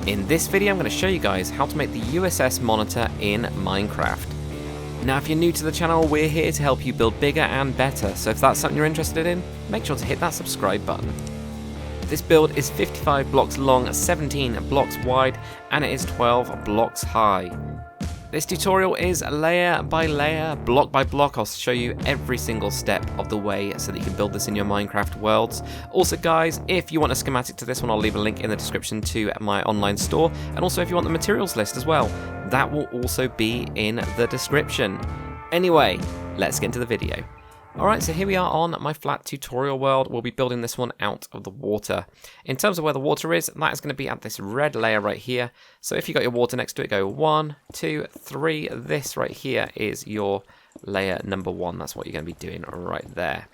In this video I'm going to show you guys how to make the USS Monitor in Minecraft. Now if you're new to the channel, we're here to help you build bigger and better, so if that's something you're interested in, make sure to hit that subscribe button. This build is 55 blocks long, 17 blocks wide, and it is 12 blocks high. This tutorial is layer by layer, block by block. I'll show you every single step of the way so that you can build this in your Minecraft worlds. Also guys, if you want a schematic to this one, I'll leave a link in the description to my online store, and also if you want the materials list as well, that will also be in the description. Anyway, let's get into the video. Alright, so here we are on my flat tutorial world. We'll be building this one out of the water. In terms of where the water is, that is going to be at this red layer right here. So if you got your water next to it, go 1, 2, 3. This right here is your layer number 1. That's what you're going to be doing right there.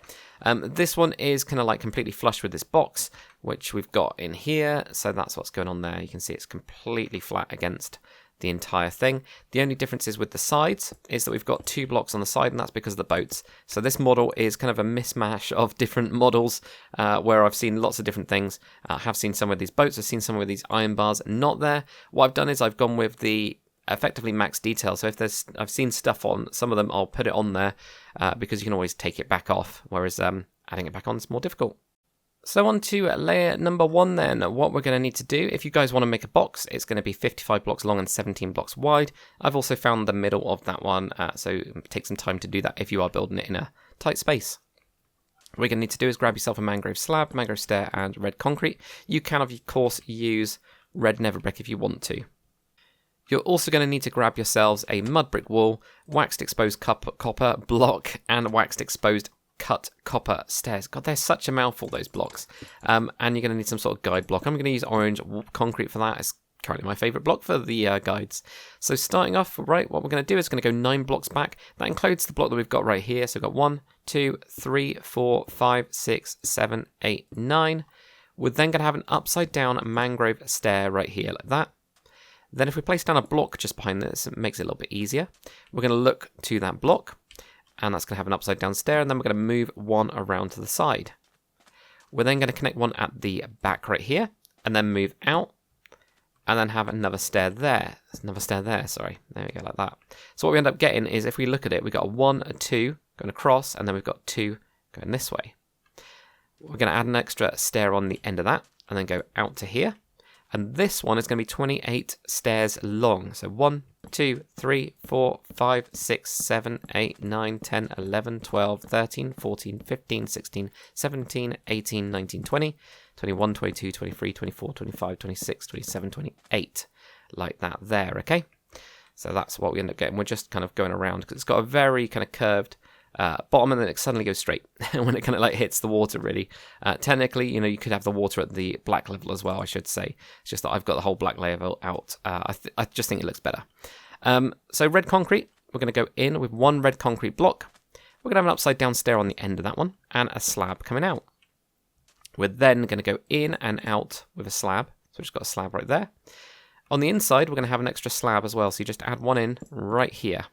This one is kind of like completely flush with this box, which we've got in here. So that's what's going on there. You can see it's completely flat against the entire thing. The only difference is with the sides is that we've got 2 blocks on the side, and that's because of the boats. So this model is kind of a mismatch of different models where I've seen lots of different things. I have seen some with these boats, I've seen some with these iron bars not there. What I've done is I've gone with the effectively max detail. So if I've seen stuff on some of them, I'll put it on there because you can always take it back off, whereas adding it back on is more difficult. So on to layer number 1 then. What we're going to need to do, if you guys want to make a box, it's going to be 55 blocks long and 17 blocks wide. I've also found the middle of that one, so take some time to do that if you are building it in a tight space. What you're going to need to do is grab yourself a mangrove slab, mangrove stair and red concrete. You can of course use red nether brick if you want to. You're also going to need to grab yourselves a mud brick wall, waxed exposed copper block and waxed exposed cut copper stairs. God, they're such a mouthful, those blocks. And you're going to need some sort of guide block. I'm going to use orange concrete for that. It's currently my favourite block for the guides. So starting off, right, what we're going to do is going to go 9 blocks back. That includes the block that we've got right here. So we've got 1, 2, 3, 4, 5, 6, 7, 8, 9. We're then going to have an upside down mangrove stair right here like that. Then if we place down a block just behind this, it makes it a little bit easier. We're going to look to that block, and that's going to have an upside down stair, and then we're going to move one around to the side. We're then going to connect one at the back right here, and then move out, and then have another stair there. There's another stair there, sorry. There we go, like that. So what we end up getting is, if we look at it, we've got a 1, a 2 going across, and then we've got 2 going this way. We're going to add an extra stair on the end of that, and then go out to here. And this one is going to be 28 stairs long. So 1, 2, 3, 4, 5, 6, 7, 8, 9, 10, 11, 12, 13, 14, 15, 16, 17, 18, 19, 20, 21, 22, 23, 24, 25, 26, 27, 28. Like that there, okay? So that's what we end up getting. We're just kind of going around because it's got a very kind of curved bottom, and then it suddenly goes straight when it kind of like hits the water, really. Technically, you know, you could have the water at the black level as well, I should say. It's just that I've got the whole black layer out. I just think it looks better. So red concrete, we're going to go in with 1 red concrete block. We're going to have an upside down stair on the end of that one, and a slab coming out. We're then going to go in and out with a slab. So we've just got a slab right there. On the inside, we're going to have an extra slab as well, so you just add one in right here.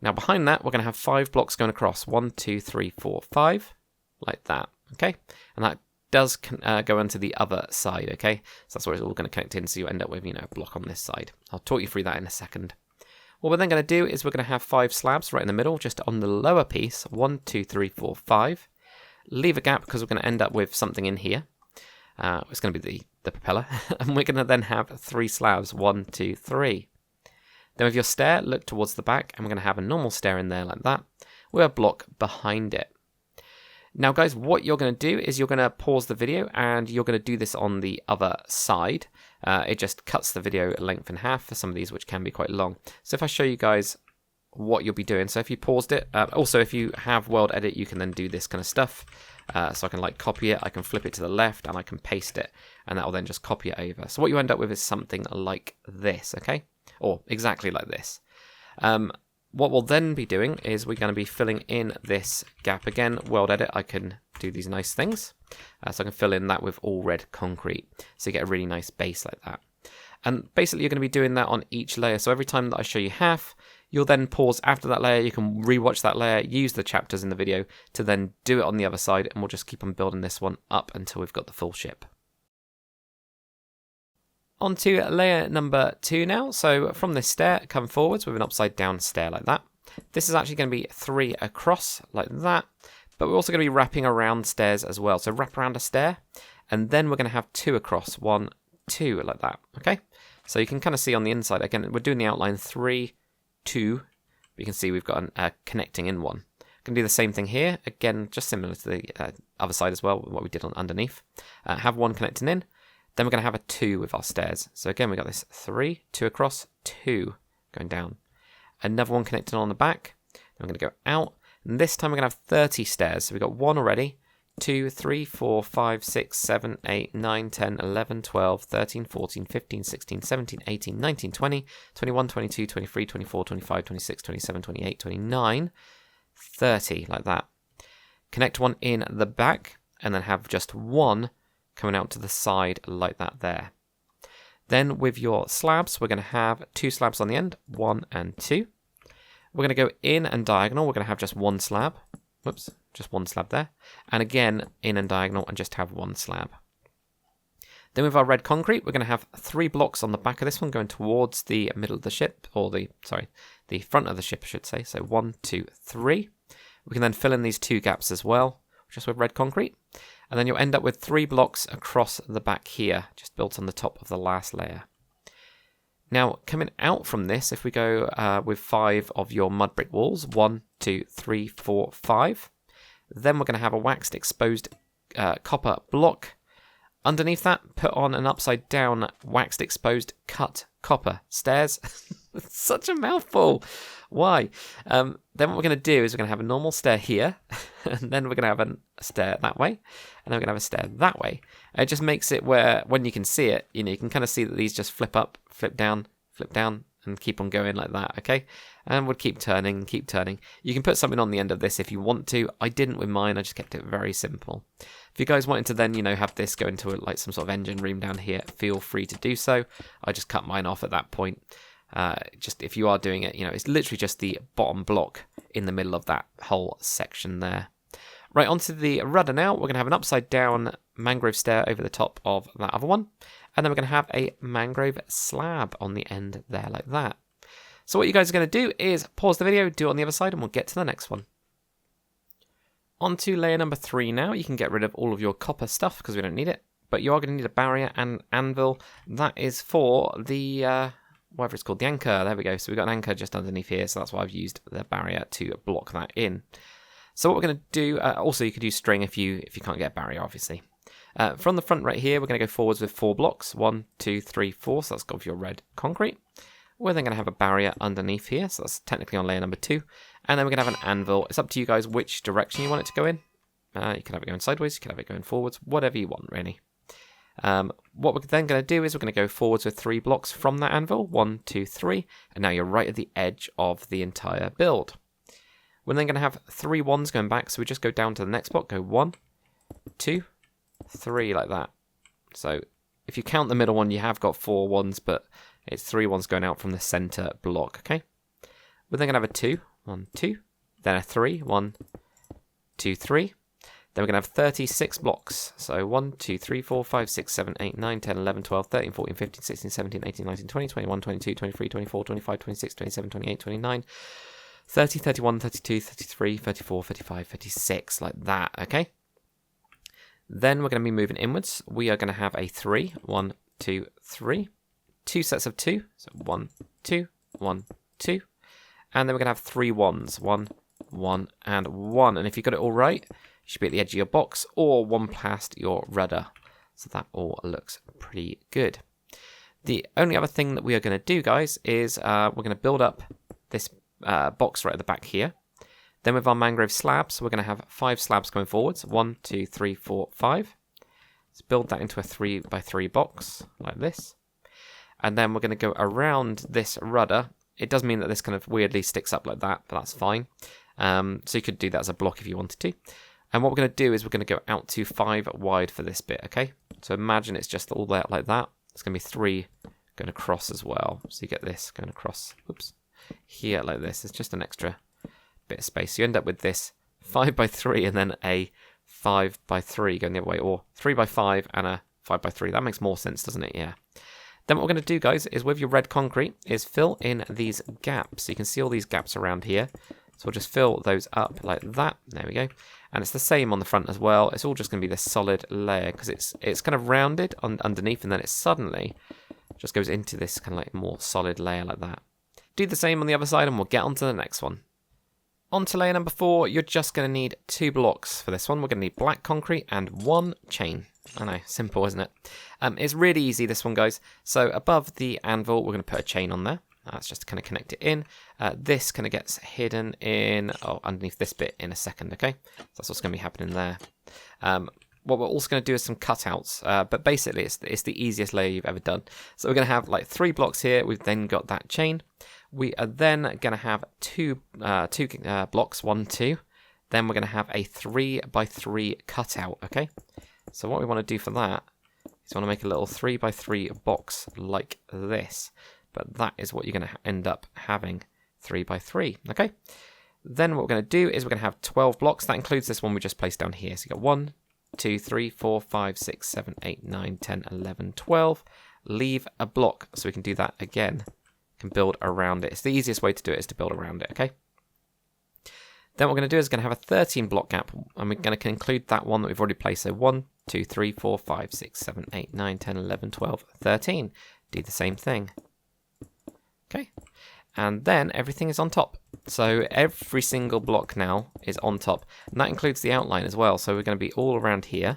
Now behind that, we're going to have 5 blocks going across. 1, 2, 3, 4, 5. Like that, okay? And that does go onto the other side, okay? So that's where it's all going to connect in, so you end up with, you know, a block on this side. I'll talk you through that in a second. What we're then going to do is we're going to have 5 slabs right in the middle, just on the lower piece. 1, 2, 3, 4, 5. Leave a gap because we're going to end up with something in here. It's going to be the propeller. And we're going to then have 3 slabs. 1, 2, 3. Then with your stair, look towards the back, and we're going to have a normal stair in there like that, with a block behind it. Now guys, what you're going to do is you're going to pause the video, and you're going to do this on the other side. It just cuts the video length in half for some of these, which can be quite long. So if I show you guys what you'll be doing, so if you paused it, also if you have World Edit, you can then do this kind of stuff. So I can like copy it, I can flip it to the left, and I can paste it, and that will then just copy it over. So what you end up with is something like this, okay? Or exactly like this. What we'll then be doing is we're going to be filling in this gap again. World Edit, I can do these nice things. So I can fill in that with all red concrete. So you get a really nice base like that. And basically you're going to be doing that on each layer. So every time that I show you half, you'll then pause after that layer. You can rewatch that layer, use the chapters in the video to then do it on the other side. And we'll just keep on building this one up until we've got the full ship. On to layer number 2 now. So from this stair, come forwards with an upside down stair like that. This is actually going to be 3 across like that, but we're also going to be wrapping around stairs as well. So wrap around a stair, and then we're going to have 2 across, 1, 2 like that. Okay, so you can kind of see on the inside, again, we're doing the outline 3, 2, but you can see we've got a connecting in one. Going to do the same thing here, again, just similar to the other side as well, what we did on underneath. Have 1 connecting in, then we're going to have a 2 with our stairs. So again, we got this 3, 2 across, 2 going down. Another 1 connecting on the back. Then we're going to go out, and this time we're going to have 30 stairs. So we've got 1 already, 2, 3, 4, 5, 6, 7, 8, 9, 10, 11, 12, 13, 14, 15, 16, 17, 18, 19, 20, 21, 22, 23, 24, 25, 26, 27, 28, 29, 30, like that. Connect 1 in the back, and then have just 1 coming out to the side like that there. Then with your slabs, we're going to have 2 slabs on the end, 1 and 2. We're going to go in and diagonal, we're going to have just 1 slab. Whoops, just 1 slab there. And again, in and diagonal, and just have 1 slab. Then with our red concrete, we're going to have 3 blocks on the back of this one going towards the middle of the ship, or the front of the ship, I should say. So 1, 2, 3. We can then fill in these 2 gaps as well, just with red concrete. And then you'll end up with 3 blocks across the back here, just built on the top of the last layer. Now, coming out from this, if we go with 5 of your mud brick walls, 1, 2, 3, 4, 5, then we're going to have a waxed exposed copper block. Underneath that, put on an upside down waxed exposed cut copper stairs. It's such a mouthful. Why? Then what we're going to do is we're going to have a normal stair here, and then we're going to have a stair that way, and then we're going to have a stair that way. And it just makes it where, when you can see it, you know, you can kind of see that these just flip up, flip down, and keep on going like that, okay? And we'll keep turning, keep turning. You can put something on the end of this if you want to. I didn't with mine, I just kept it very simple. If you guys wanted to then, you know, have this go into like some sort of engine room down here, feel free to do so. I just cut mine off at that point. Just if you are doing it, you know, it's literally just the bottom block in the middle of that whole section there. Right, onto the rudder now. We're going to have an upside down mangrove stair over the top of that other one. And then we're going to have a mangrove slab on the end there like that. So what you guys are going to do is pause the video, do it on the other side, and we'll get to the next one. On to layer number 3 now. You can get rid of all of your copper stuff because we don't need it. But you are going to need a barrier and anvil. That is for the... whatever it's called, the anchor. There we go. So we've got an anchor just underneath here, so that's why I've used the barrier to block that in. So what we're going to do, also you could use string if you can't get a barrier, obviously. From the front right here, we're going to go forwards with 4 blocks. 1, 2, 3, 4, so that's got your red concrete. We're then going to have a barrier underneath here, so that's technically on layer number 2. And then we're going to have an anvil. It's up to you guys which direction you want it to go in. You can have it going sideways, you can have it going forwards, whatever you want, really. What we're then going to do is we're going to go forwards with 3 blocks from that anvil. 1, 2, 3. And now you're right at the edge of the entire build. We're then going to have 3 1s going back. So we just go down to the next block. Go 1, 2, 3 like that. So if you count the middle one, you have got 4 1s, but it's 3 1s going out from the center block. Okay. We're then going to have a 2, 1, 2. Then a 3, 1, 2, 3. Then we're going to have 36 blocks. So 1, 2, 3, 4, 5, 6, 7, 8, 9, 10, 11, 12, 13, 14, 15, 16, 17, 18, 19, 20, 21, 22, 23, 24, 25, 26, 27, 28, 29, 30, 31, 32, 33, 34, 35, 36, like that, okay? Then we're going to be moving inwards. We are going to have a 3, 1, 2, 3. 2 sets of 2. So 1, 2, 1, 2. And then we're going to have 3 1s. 1, 1, and 1. And if you got it all right, you should be at the edge of your box or 1 past your rudder. So that all looks pretty good. The only other thing that we are going to do, guys, is we're going to build up this box right at the back here. Then with our mangrove slabs, we're going to have 5 slabs going forwards. 1, 2, 3, 4, 5. Let's build that into a 3 by 3 box like this. And then we're going to go around this rudder. It does mean that this kind of weirdly sticks up like that, but that's fine. So you could do that as a block if you wanted to. And what we're going to do is we're going to go out to 5 wide for this bit, okay? So imagine it's just all there like that. It's going to be 3 going across as well. So you get this going across, oops, here like this. It's just an extra bit of space. So you end up with this 5 by 3 and then a 5 by 3 going the other way, or 3 by 5 and a 5 by 3. That makes more sense, doesn't it? Yeah. Then what we're going to do, guys, is with your red concrete, is fill in these gaps. So you can see all these gaps around here. So we'll just fill those up like that. There we go. And it's the same on the front as well. It's all just going to be this solid layer because it's kind of rounded underneath, and then it suddenly just goes into this kind of like more solid layer like that. Do the same on the other side, and we'll get on to the next one. On to layer number 4, you're just going to need 2 blocks for this one. We're going to need black concrete and 1 chain. I know, simple, isn't it? It's really easy, this one, guys. So above the anvil, we're going to put a chain on there. That's just to kind of connect it in. This kind of gets hidden in, underneath this bit in a second, okay? So that's what's going to be happening there. What we're also going to do is some cutouts, but basically it's the easiest layer you've ever done. So we're going to have like 3 blocks here. We've then got that chain. We are then going to have two blocks, 1, 2. Then we're going to have a 3x3 cutout, okay? So what we want to do for that is we want to make a little 3x3 box like this. But that is what you're going to end up having, 3x3, okay? Then what we're going to do is we're going to have 12 blocks. That includes this one we just placed down here. So you've got 1, 2, 3, 4, 5, 6, 7, 8, 9, 10, 11, 12. Leave a block so we can do that again. Can build around it. It's the easiest way to do it is to build around it, okay? Then what we're going to do is going to have a 13 block gap, and we're going to include that one that we've already placed. So 1, 2, 3, 4, 5, 6, 7, 8, 9, 10, 11, 12, 13. Do the same thing. Okay, and then everything is on top. So every single block now is on top, and that includes the outline as well. So we're going to be all around here.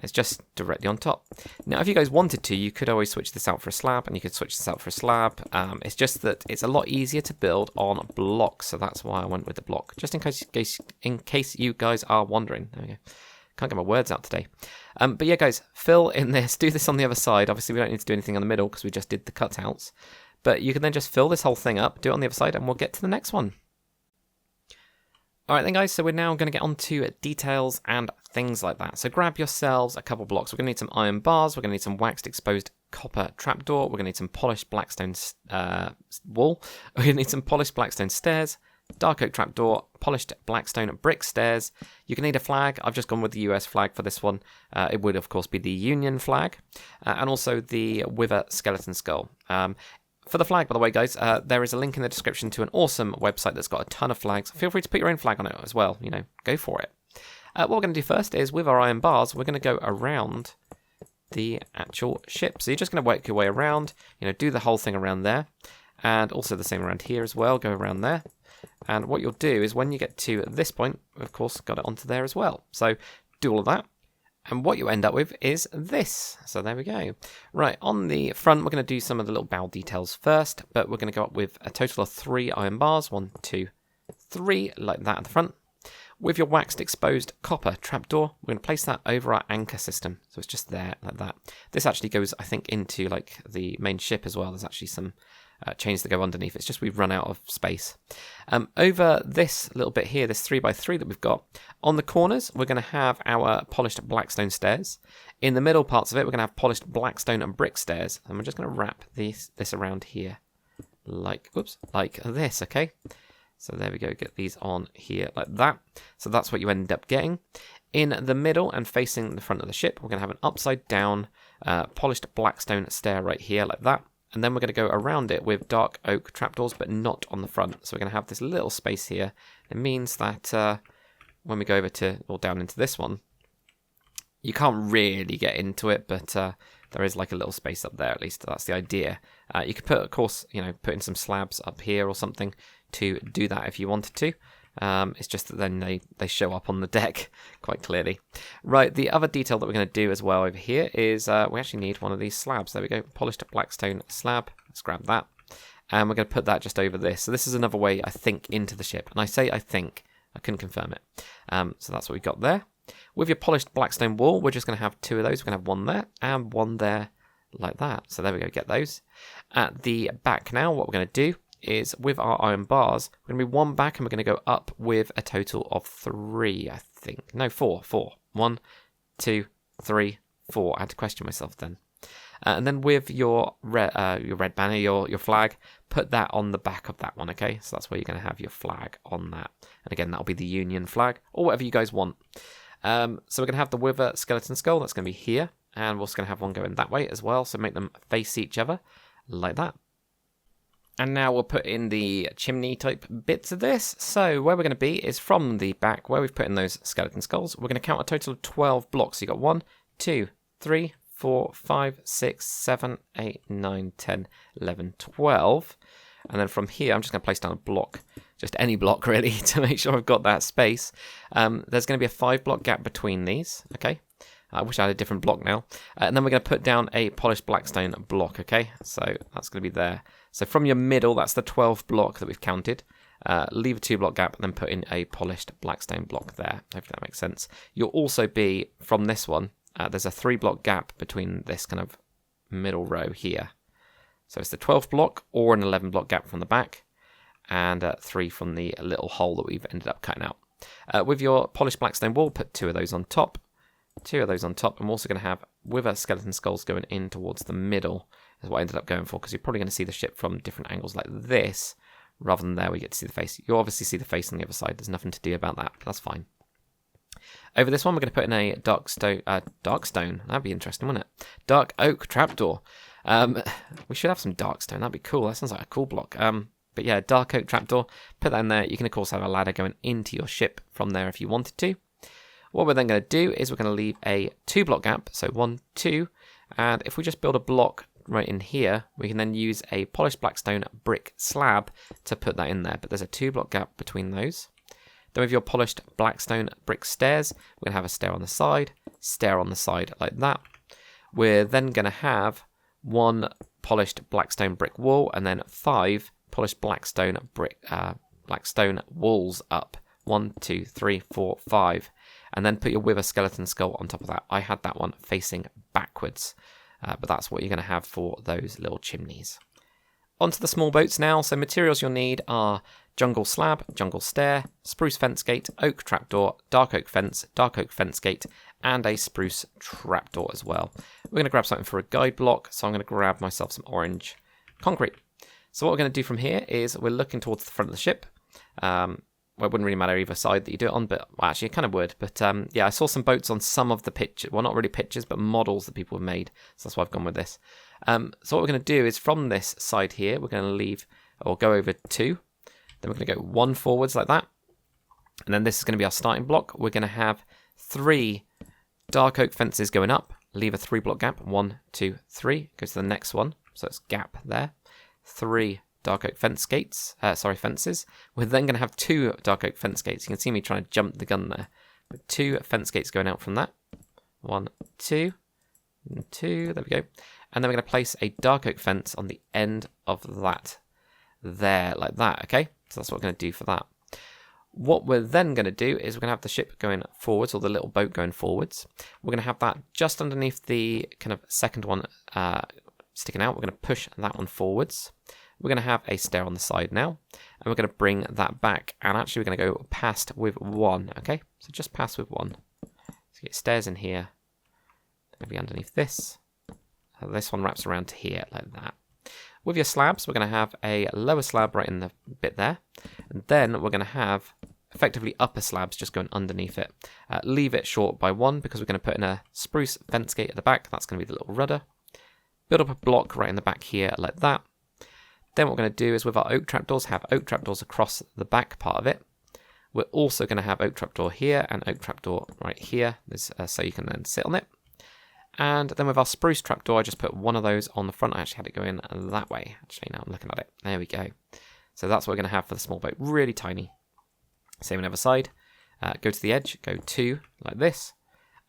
It's just directly on top. Now, if you guys wanted to, you could always switch this out for a slab, and you could switch this out for a slab. It's just that it's a lot easier to build on blocks, so that's why I went with the block. Just in case you guys are wondering. There we go. Can't get my words out today. But yeah, guys, fill in this. Do this on the other side. Obviously, we don't need to do anything on the middle because we just did the cutouts. But you can then just fill this whole thing up, do it on the other side, and we'll get to the next one. Alright then, guys, so we're now going to get on to details and things like that. So grab yourselves a couple blocks. We're going to need some iron bars, we're going to need some waxed exposed copper trapdoor, we're going to need some polished blackstone wall, we're going to need some polished blackstone stairs, dark oak trapdoor, polished blackstone brick stairs. You're going to need a flag. I've just gone with the US flag for this one. It would, of course, be the Union flag, and also the Wither skeleton skull. For the flag, by the way, guys, there is a link in the description to an awesome website that's got a ton of flags. Feel free to put your own flag on it as well. You know, go for it. What we're going to do first is, with our iron bars, we're going to go around the actual ship. So you're just going to work your way around, you know, do the whole thing around there. And also the same around here as well, go around there. And what you'll do is when you get to this point, of course, got it onto there as well. So do all of that. And what you end up with is this. So there we go. Right, on the front, we're going to do some of the little bow details first, but we're going to go up with a total of 3 iron bars. 1, 2, 3, like that at the front. With your waxed exposed copper trapdoor, we're going to place that over our anchor system. So it's just there, like that. This actually goes, I think, into like the main ship as well. There's actually some chains that go underneath. It's just we've run out of space. Over this little bit here, this 3x3 that we've got, on the corners, we're going to have our polished blackstone stairs. In the middle parts of it, we're going to have polished blackstone and brick stairs. And we're just going to wrap this around here like this, okay? So there we go, get these on here like that. So that's what you end up getting. In the middle and facing the front of the ship, we're going to have an upside down polished blackstone stair right here like that. And then we're going to go around it with dark oak trapdoors, but not on the front. So we're going to have this little space here. It means that when we go over to, or down into this one, you can't really get into it, but there is like a little space up there, at least that's the idea. You could put, of course, you know, put in some slabs up here or something to do that if you wanted to. It's just that then they show up on the deck quite clearly. Right, the other detail that we're going to do as well over here is we actually need one of these slabs. There we go, polished blackstone slab. Let's grab that. And we're going to put that just over this. So this is another way, I think, into the ship. And I say I think, I couldn't confirm it. So that's what we've got there. With your polished blackstone wall, we're just going to have 2 of those. We're going to have one there and one there like that. So there we go, get those. At the back now, what we're going to do is with our iron bars, we're going to be 1 back and we're going to go up with a total of 3, I think. No, 4. 1, 2, 3, 4. I had to question myself then. And then with your red banner, your flag, put that on the back of that one, okay? So that's where you're going to have your flag on that. And again, that'll be the Union flag, or whatever you guys want. So we're going to have the Wither skeleton skull, that's going to be here. And we're also going to have one going that way as well, so make them face each other, like that. And now we'll put in the chimney type bits of this. So where we're going to be is from the back, where we've put in those skeleton skulls. We're going to count a total of 12 blocks. So you've got 1, 2, 3, 4, 5, 6, 7, 8, 9, 10, 11, 12. And then from here, I'm just going to place down a block, just any block really, to make sure I've got that space. There's going to be a 5-block gap between these, okay? I wish I had a different block now. And then we're going to put down a polished blackstone block, okay? So that's going to be there. So from your middle, that's the 12th block that we've counted. Leave a 2-block gap and then put in a polished blackstone block there. Hopefully that makes sense. You'll also be, from this one, there's a 3-block gap between this kind of middle row here. So it's the 12th block or an 11-block gap from the back, and 3 from the little hole that we've ended up cutting out. With your polished blackstone wall, put 2 of those on top. 2 of those on top. I'm also going to have with our skeleton skulls going in towards the middle is what I ended up going for, because you're probably going to see the ship from different angles like this rather than there where you get to see the face. You obviously see the face on the other side. There's nothing to do about that. That's fine. Over this one, we're going to put in a dark stone. That'd be interesting, wouldn't it? Dark oak trapdoor. We should have some dark stone. That'd be cool. That sounds like a cool block. But yeah, dark oak trapdoor. Put that in there. You can of course have a ladder going into your ship from there if you wanted to. What we're then going to do is we're going to leave a 2-block gap, so 1, 2, and if we just build a block right in here, we can then use a polished blackstone brick slab to put that in there, but there's a 2-block gap between those. Then with your polished blackstone brick stairs, we're going to have a stair on the side like that. We're then going to have 1 polished blackstone brick wall, and then 5 polished blackstone blackstone walls up. 1, 2, 3, 4, 5. And then put your wither skeleton skull on top of that. I had that one facing backwards, but that's what you're going to have for those little chimneys. Onto the small boats now. So materials you'll need are jungle slab, jungle stair, spruce fence gate, oak trapdoor, dark oak fence gate, and a spruce trapdoor as well. We're going to grab something for a guide block, so I'm going to grab myself some orange concrete. So what we're going to do from here is we're looking towards the front of the ship. Well, it wouldn't really matter either side that you do it on, but well, actually it kind of would. But yeah, I saw some boats on some of the pictures. Well, not really pictures, but models that people have made. So that's why I've gone with this. So what we're going to do is from this side here, we're going to leave, or go over 2. Then we're going to go 1 forwards like that. And then this is going to be our starting block. We're going to have 3 dark oak fences going up. Leave a 3-block gap. 1, 2, 3. Go to the next one. So it's gap there. 3 dark oak fences. We're then going to have 2 dark oak fence gates. You can see me trying to jump the gun there. With 2 fence gates going out from that. 1, 2, 2. There we go. And then we're going to place a dark oak fence on the end of that there, like that. Okay, so that's what we're going to do for that. What we're then going to do is we're going to have the ship going forwards, or the little boat going forwards. We're going to have that just underneath the kind of second one sticking out. We're going to push that one forwards. We're going to have a stair on the side now, and we're going to bring that back, and actually we're going to go past with 1, okay? So just past with 1. So get stairs in here, maybe underneath this. This one wraps around to here, like that. With your slabs, we're going to have a lower slab right in the bit there, and then we're going to have effectively upper slabs just going underneath it. Leave it short by 1, because we're going to put in a spruce fence gate at the back. That's going to be the little rudder. Build up a block right in the back here, like that. Then what we're going to do is with our oak trapdoors, have oak trapdoors across the back part of it. We're also going to have oak trapdoor here and oak trapdoor right here, so you can then sit on it. And then with our spruce trapdoor, I just put 1 of those on the front. I actually had it going that way. Actually, now I'm looking at it. There we go. So that's what we're going to have for the small boat. Really tiny. Same on the other side. Go to the edge. Go 2 like this.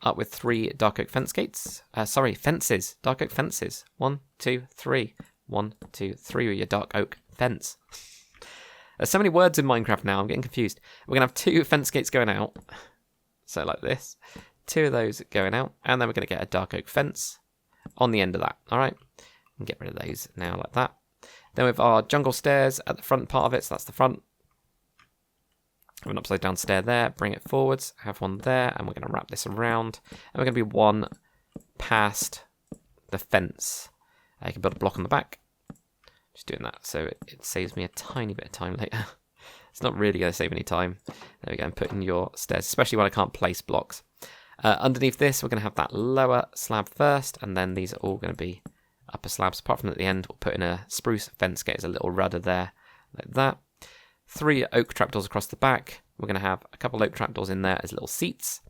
Up with 3 dark oak fence gates. Fences. Dark oak fences. 1, 2, 3. 1, 2, 3 with your dark oak fence. There's so many words in Minecraft now, I'm getting confused. We're going to have 2 fence gates going out. So like this. 2 of those going out. And then we're going to get a dark oak fence on the end of that. Alright. And get rid of those now like that. Then with our jungle stairs at the front part of it, so that's the front. Have an upside down stair there. Bring it forwards. Have 1 there. And we're going to wrap this around. And we're going to be 1 past the fence. I can build a block on the back. Just doing that so it saves me a tiny bit of time later. It's not really going to save any time. There we go, and put in your stairs, especially when I can't place blocks. Underneath this, we're going to have that lower slab first, and then these are all going to be upper slabs. Apart from at the end, we'll put in a spruce fence gate as a little rudder there, like that. 3 oak trapdoors across the back. We're going to have a couple oak trapdoors in there as little seats.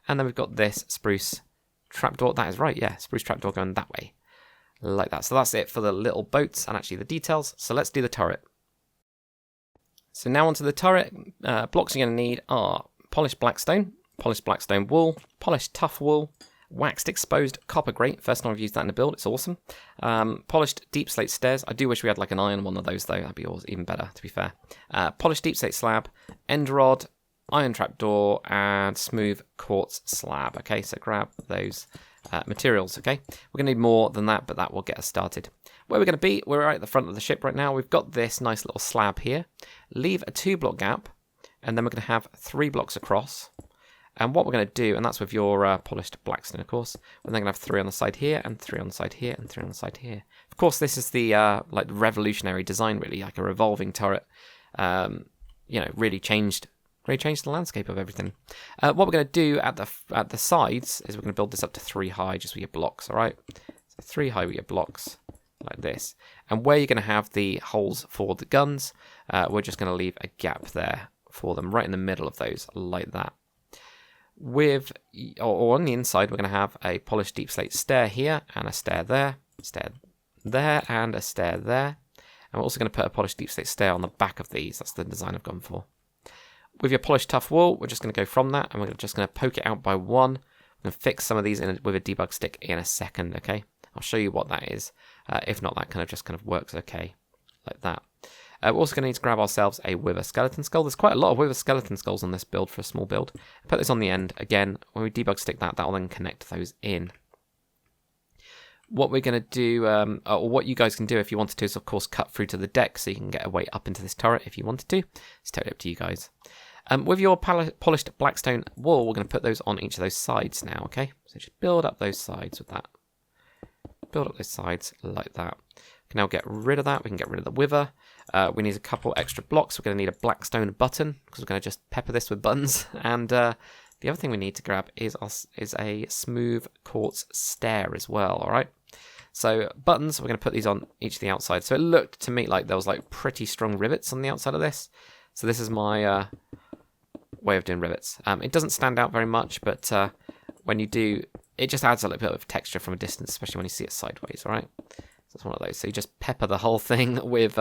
And then we've got this spruce trapdoor. That is right, yeah, spruce trapdoor going that way. Like that. So that's it for the little boats and actually the details. So let's do the turret. So now onto the turret. Blocks you're going to need are polished blackstone wool, polished tough wool, waxed exposed copper grate. First time I've used that in a build, it's awesome. Polished deep slate stairs. I do wish we had like an iron one of those though, that'd be even better to be fair. Polished deep slate slab, end rod, iron trapdoor, and smooth quartz slab. Okay, so grab those materials, okay? We're going to need more than that, but that will get us started. Where we're going to be, we're right at the front of the ship right now. We've got this nice little slab here. Leave a 2-block gap, and then we're going to have 3 blocks across. And what we're going to do, and that's with your polished blackstone, of course, we're then going to have 3 on the side here, and 3 on the side here, and 3 on the side here. Of course, this is the like revolutionary design, really, like a revolving turret. You know, really changed the landscape of everything. What we're going to do at the sides is we're going to build this up to 3 high, just with your blocks, all right? So 3 high with your blocks, like this. And where you're going to have the holes for the guns, we're just going to leave a gap there for them, right in the middle of those, like that. Or on the inside, we're going to have a polished deep slate stair here, and a stair there, and a stair there. And we're also going to put a polished deep slate stair on the back of these. That's the design I've gone for. With your polished tough wool, we're just going to go from that, and we're just going to poke it out by 1. I'm going to fix some of these with a debug stick in a second, okay? I'll show you what that is. If not, that kind of works okay, like that. We're also going to need to grab ourselves a wither skeleton skull. There's quite a lot of wither skeleton skulls on this build for a small build. Put this on the end. Again, when we debug stick that will then connect those in. What we're going to do, or what you guys can do if you wanted to, is of course cut through to the deck so you can get a way up into this turret if you wanted to. It's totally up to you guys. With your polished blackstone wool, we're going to put those on each of those sides now, okay? So just build up those sides with that. Build up those sides like that. We can now get rid of that. We can get rid of the wither. We need a couple extra blocks. We're going to need a blackstone button because we're going to just pepper this with buttons. And the other thing we need to grab is a smooth quartz stair as well, all right? So buttons, we're going to put these on each of the outside. So it looked to me like there was like pretty strong rivets on the outside of this. So this is my way of doing rivets. It doesn't stand out very much, but when you do, it just adds a little bit of texture from a distance, especially when you see it sideways, all right? So it's one of those. So you just pepper the whole thing with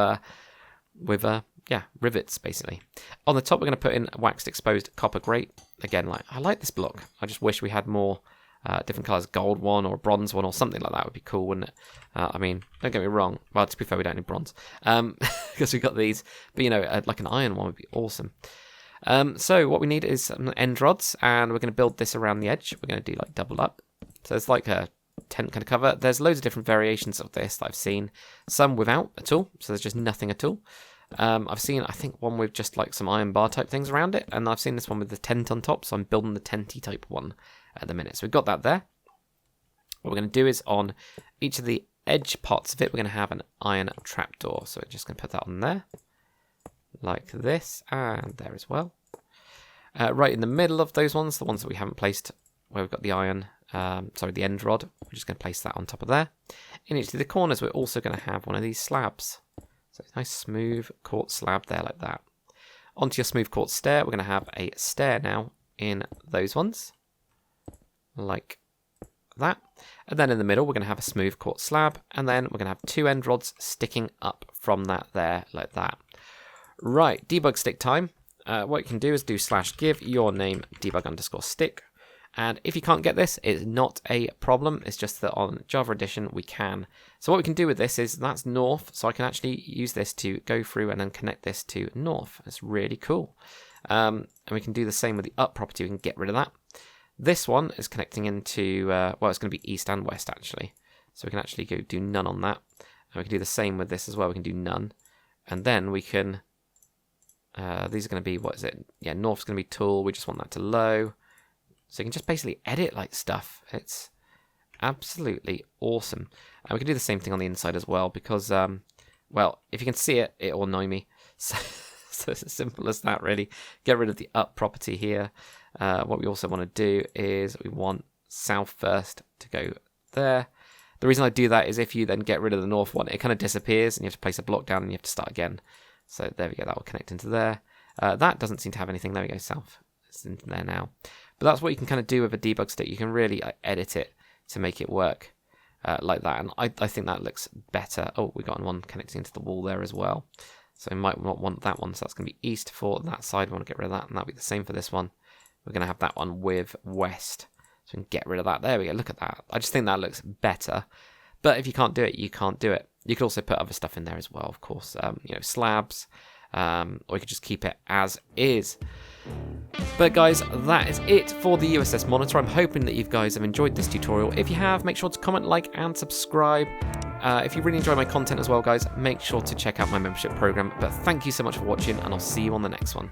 rivets, basically. On the top, we're going to put in a waxed exposed copper grate. Again, I like this block. I just wish we had more different colours, gold one or a bronze one or something like that would be cool, wouldn't it? I mean, don't get me wrong. Well, to be fair, we don't need bronze because we've got these. But, you know, like an iron one would be awesome. So what we need is some end rods, and we're going to build this around the edge. We're going to do like double up. So it's like a tent kind of cover. There's loads of different variations of this that I've seen. Some without at all, so there's just nothing at all. I've seen, I think, one with just like some iron bar type things around it, and I've seen this one with the tent on top, so I'm building the tenty type one at the minute. So we've got that there. What we're going to do is on each of the edge parts of it, we're going to have an iron trapdoor. So we're just going to put that on there, like this, and there as well. Right in the middle of those ones, the ones that we haven't placed, where we've got the iron, the end rod, we're just going to place that on top of there. In each of the corners, we're also going to have one of these slabs. So it's a nice smooth quartz slab there, like that. Onto your smooth quartz stair, we're going to have a stair now in those ones, like that. And then in the middle, we're going to have a smooth quartz slab, and then we're going to have 2 end rods sticking up from that there, like that. Right, debug stick time. What you can do is do /give your name debug_stick. And if you can't get this, it's not a problem. It's just that on Java Edition, we can. So what we can do with this is, that's north. So I can actually use this to go through and then connect this to north. It's really cool. And we can do the same with the up property. We can get rid of that. This one is connecting into, well, it's going to be east and west, actually. So we can actually go do none on that. And we can do the same with this as well. We can do none. And then we can, these are going to be, what is it? Yeah, north's going to be tool. We just want that to low. So you can just basically edit like stuff. It's absolutely awesome. And we can do the same thing on the inside as well because, well, if you can see it, it will annoy me. So it's as simple as that, really. Get rid of the up property here. What we also want to do is we want south first to go there. The reason I do that is if you then get rid of the north one, it kind of disappears and you have to place a block down and you have to start again. So there we go, that will connect into there. That doesn't seem to have anything. There we go, south. It's in there now. But that's what you can kind of do with a debug stick. You can really edit it to make it work like that. And I think that looks better. Oh, we got one connecting into the wall there as well. So we might not want that one. So that's going to be east for that side. We want to get rid of that. And that'll be the same for this one. We're going to have that one with west. So we can get rid of that. There we go. Look at that. I just think that looks better. But if you can't do it, you can't do it. You could also put other stuff in there as well, of course. You know, slabs. Or you could just keep it as is. But guys, that is it for the USS Monitor. I'm hoping that you guys have enjoyed this tutorial. If you have, make sure to comment, like, and subscribe. If you really enjoy my content as well, guys, make sure to check out my membership program. But thank you so much for watching, and I'll see you on the next one.